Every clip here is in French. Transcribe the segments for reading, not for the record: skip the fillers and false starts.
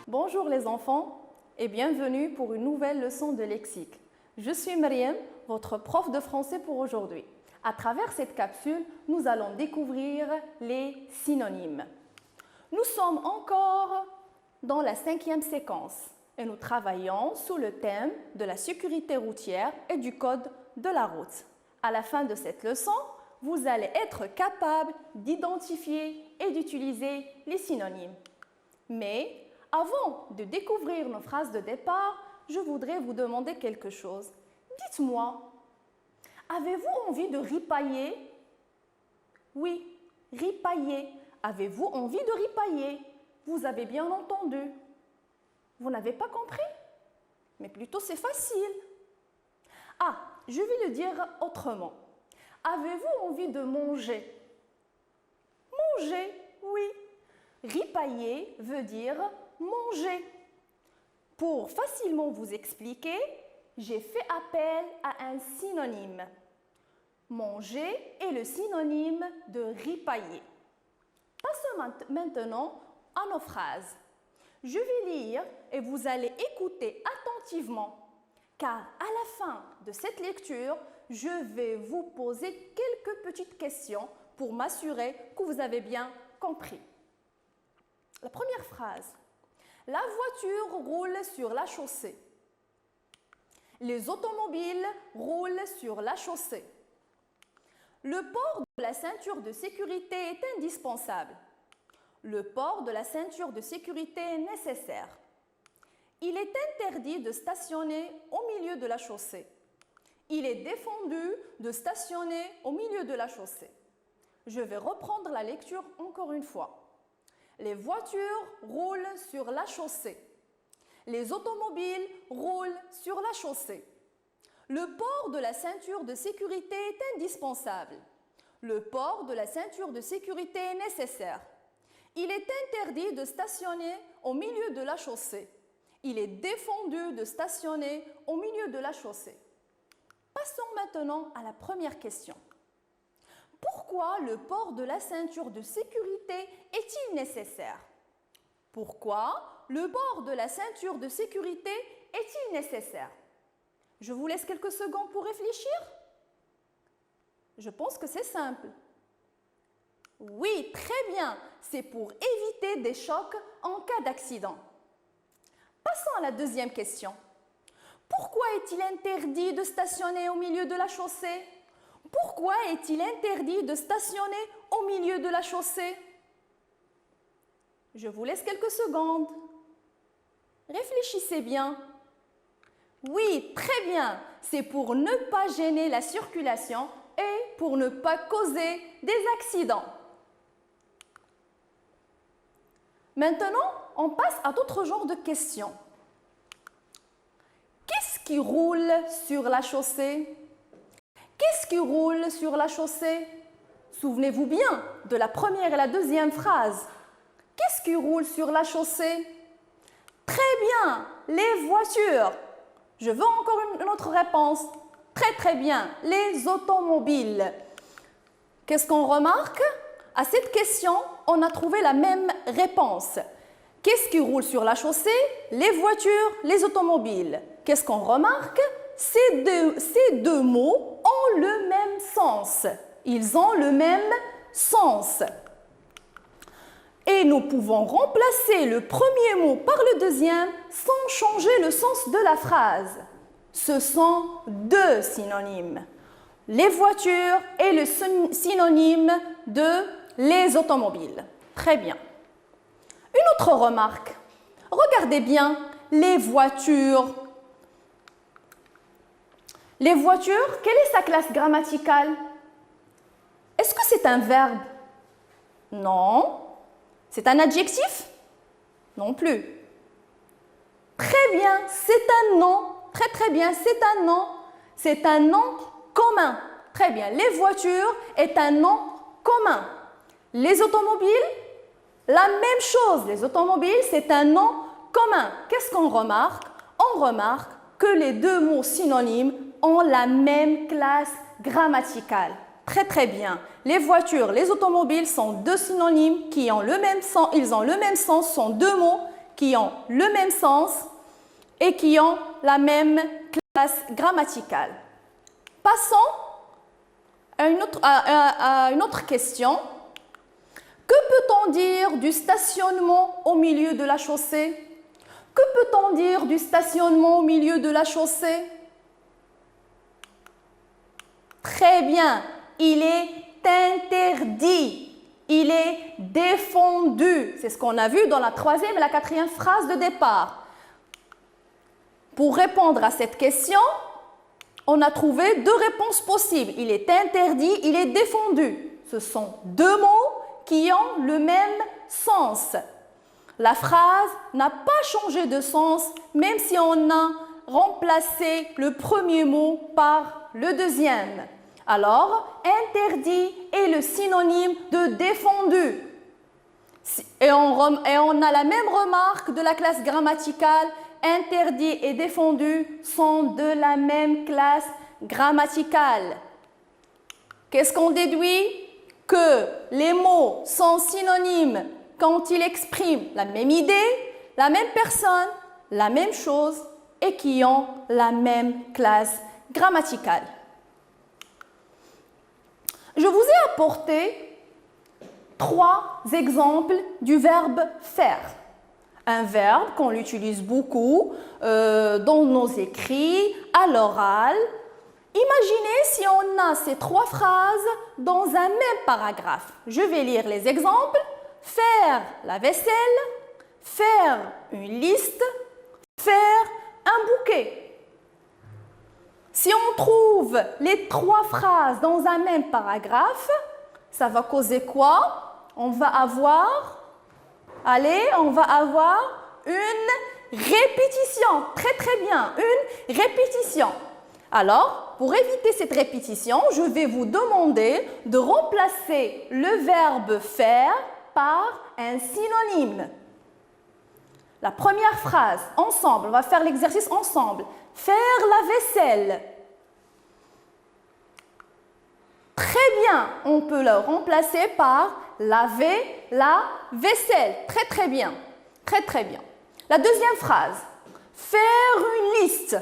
Bonjour les enfants et bienvenue pour une nouvelle leçon de lexique. Je suis Mariam, votre prof de français pour aujourd'hui. À travers cette capsule, nous allons découvrir les synonymes. Nous sommes encore dans la 5e séquence et nous travaillons sous le thème de la sécurité routière et du code de la route. À la fin de cette leçon, vous allez être capable d'identifier et d'utiliser les synonymes. Mais avant de découvrir nos phrases de départ, je voudrais vous demander quelque chose. Dites-moi, avez-vous envie de ripailler? Oui, ripailler. Avez-vous envie de ripailler? Vous avez bien entendu. Vous n'avez pas compris? Mais plutôt c'est facile. Ah, je vais le dire autrement. Avez-vous envie de manger? Manger, oui. Ripailler veut dire manger. Pour facilement vous expliquer, j'ai fait appel à un synonyme. Manger est le synonyme de ripailler. Passons maintenant à nos phrases. Je vais lire et vous allez écouter attentivement, car à la fin de cette lecture, je vais vous poser quelques petites questions pour m'assurer que vous avez bien compris. La première phrase. La voiture roule sur la chaussée. Les automobiles roulent sur la chaussée. Le port de la ceinture de sécurité est indispensable. Le port de la ceinture de sécurité est nécessaire. Il est interdit de stationner au milieu de la chaussée. Il est défendu de stationner au milieu de la chaussée. Je vais reprendre la lecture encore une fois. Les voitures roulent sur la chaussée. Les automobiles roulent sur la chaussée. Le port de la ceinture de sécurité est indispensable. Le port de la ceinture de sécurité est nécessaire. Il est interdit de stationner au milieu de la chaussée. Il est défendu de stationner au milieu de la chaussée. Passons maintenant à la première question. Pourquoi le port de la ceinture de sécurité est-il nécessaire? Pourquoi le port de la ceinture de sécurité est-il nécessaire? Je vous laisse quelques secondes pour réfléchir. Je pense que c'est simple. Oui, très bien, c'est pour éviter des chocs en cas d'accident. Passons à la deuxième question. Pourquoi est-il interdit de stationner au milieu de la chaussée? Pourquoi est-il interdit de stationner au milieu de la chaussée? Je vous laisse quelques secondes. Réfléchissez bien. Oui, très bien, c'est pour ne pas gêner la circulation et pour ne pas causer des accidents. Maintenant, on passe à d'autres genres de questions. Qu'est-ce qui roule sur la chaussée? Qu'est-ce qui roule sur la chaussée? Souvenez-vous bien de la première et la deuxième phrase. Qu'est-ce qui roule sur la chaussée? Très bien, les voitures. Je veux encore une autre réponse. Très très bien, les automobiles. Qu'est-ce qu'on remarque? À cette question, on a trouvé la même réponse. Qu'est-ce qui roule sur la chaussée? Les voitures, les automobiles. Qu'est-ce qu'on remarque? Ces deux mots ont le même sens. Ils ont le même sens. Et nous pouvons remplacer le premier mot par le deuxième sans changer le sens de la phrase. Ce sont deux synonymes. Les voitures et le synonyme de les automobiles. Très bien. Une autre remarque. Regardez bien les voitures. Les voitures, quelle est sa classe grammaticale? Est-ce que c'est un verbe? Non. C'est un adjectif? Non plus. Très bien, c'est un nom. Très très bien, c'est un nom. C'est un nom commun. Très bien, les voitures est un nom commun. Les automobiles, la même chose. Les automobiles, c'est un nom commun. Qu'est-ce qu'on remarque? On remarque que les deux mots synonymes ont la même classe grammaticale. Très très bien. Les voitures, les automobiles sont deux synonymes qui ont le même sens. Ils ont le même sens, sont deux mots qui ont le même sens et qui ont la même classe grammaticale. Passons à une autre question. Que peut-on dire du stationnement au milieu de la chaussée? Que peut-on dire du stationnement au milieu de la chaussée? Très bien, il est interdit, il est défendu. C'est ce qu'on a vu dans la troisième et la quatrième phrase de départ. Pour répondre à cette question, on a trouvé deux réponses possibles. Il est interdit, il est défendu. Ce sont deux mots qui ont le même sens. La phrase n'a pas changé de sens, même si on a remplacé le premier mot par le deuxième. Alors, interdit est le synonyme de défendu. Et on a la même remarque de la classe grammaticale. Interdit et défendu sont de la même classe grammaticale. Qu'est-ce qu'on déduit? Que les mots sont synonymes quand ils expriment la même idée, la même personne, la même chose et qui ont la même classe grammaticale. Je vous ai apporté 3 exemples du verbe faire. Un verbe qu'on utilise beaucoup dans nos écrits, à l'oral. Imaginez si on a ces 3 phrases dans un même paragraphe. Je vais lire les exemples. Faire la vaisselle, faire une liste, faire un bouquet. Si on trouve les 3 phrases dans un même paragraphe, ça va causer quoi? On va avoir une répétition. Très très bien, une répétition. Alors, pour éviter cette répétition, je vais vous demander de remplacer le verbe faire par un synonyme. La première phrase, ensemble, on va faire l'exercice ensemble. Faire la vaisselle. Très bien, on peut le remplacer par laver la vaisselle. Très très bien, très très bien. La deuxième phrase, faire une liste.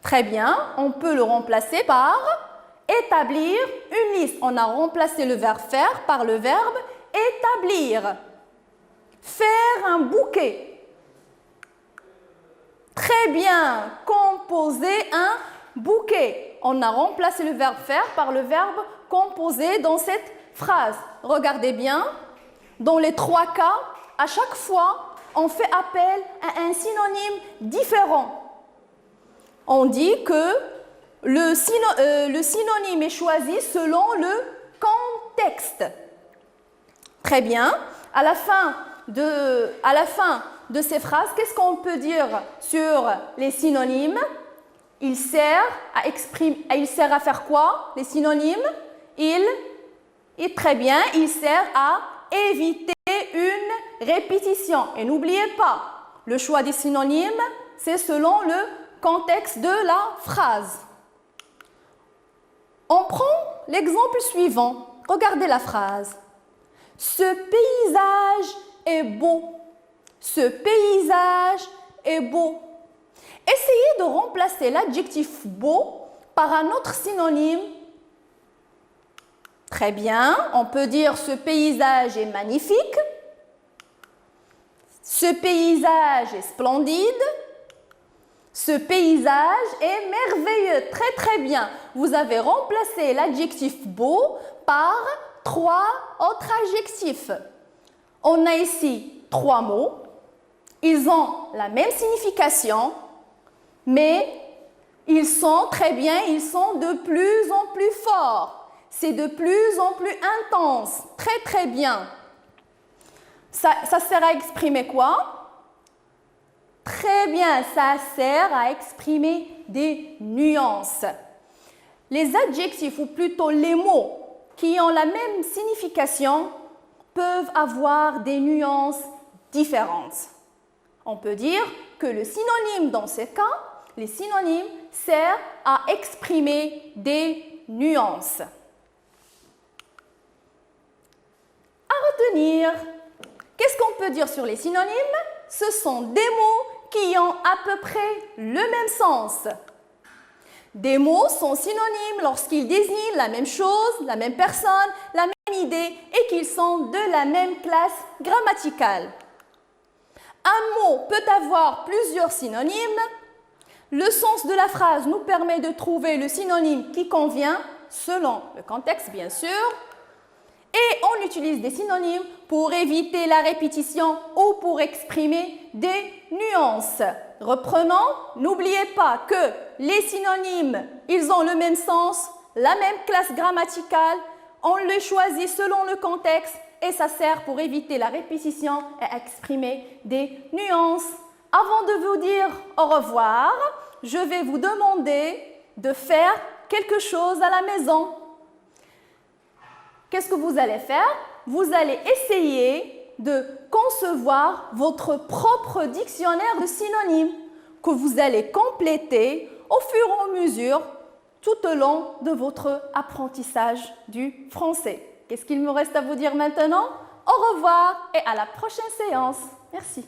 Très bien, on peut le remplacer par établir une liste. On a remplacé le verbe faire par le verbe établir. Faire un bouquet. Très bien, composer un bouquet. On a remplacé le verbe faire par le verbe composer dans cette phrase. Regardez bien, dans les 3 cas, à chaque fois, on fait appel à un synonyme différent. On dit que le synonyme est choisi selon le contexte. Très bien. À la fin de ces phrases, qu'est-ce qu'on peut dire sur les synonymes? Il sert à faire quoi, les synonymes? Très bien, il sert à éviter une répétition. Et n'oubliez pas, le choix des synonymes, c'est selon le contexte de la phrase. On prend l'exemple suivant. Regardez la phrase. Ce paysage est beau. Ce paysage est beau. Essayez de remplacer l'adjectif beau par un autre synonyme. Très bien, on peut dire ce paysage est magnifique. Ce paysage est splendide. Ce paysage est merveilleux. Très très bien. Vous avez remplacé l'adjectif beau par 3 autres adjectifs. On a ici 3 mots. Ils ont la même signification, mais ils sont de plus en plus forts. C'est de plus en plus intense. Très très bien. Ça sert à exprimer quoi? Très bien, ça sert à exprimer des nuances. Les adjectifs, ou plutôt les mots qui ont la même signification, peuvent avoir des nuances différentes. On peut dire que le synonyme dans ce cas, les synonymes servent à exprimer des nuances. À retenir, qu'est-ce qu'on qu'on peut dire sur les synonymes? Ce sont des mots qui ont à peu près le même sens. Des mots sont synonymes lorsqu'ils désignent la même chose, la même personne, la même idée et qu'ils sont de la même classe grammaticale. Un mot peut avoir plusieurs synonymes. Le sens de la phrase nous permet de trouver le synonyme qui convient, selon le contexte bien sûr. Et on utilise des synonymes pour éviter la répétition ou pour exprimer des nuances. Reprenons, n'oubliez pas que les synonymes, ils ont le même sens, la même classe grammaticale, on les choisit selon le contexte et ça sert pour éviter la répétition et exprimer des nuances. Avant de vous dire au revoir, je vais vous demander de faire quelque chose à la maison. Qu'est-ce que vous allez faire? Vous allez essayer de concevoir votre propre dictionnaire de synonymes que vous allez compléter au fur et à mesure tout au long de votre apprentissage du français. Qu'est-ce qu'il me reste à vous dire maintenant? Au revoir et à la prochaine séance. Merci.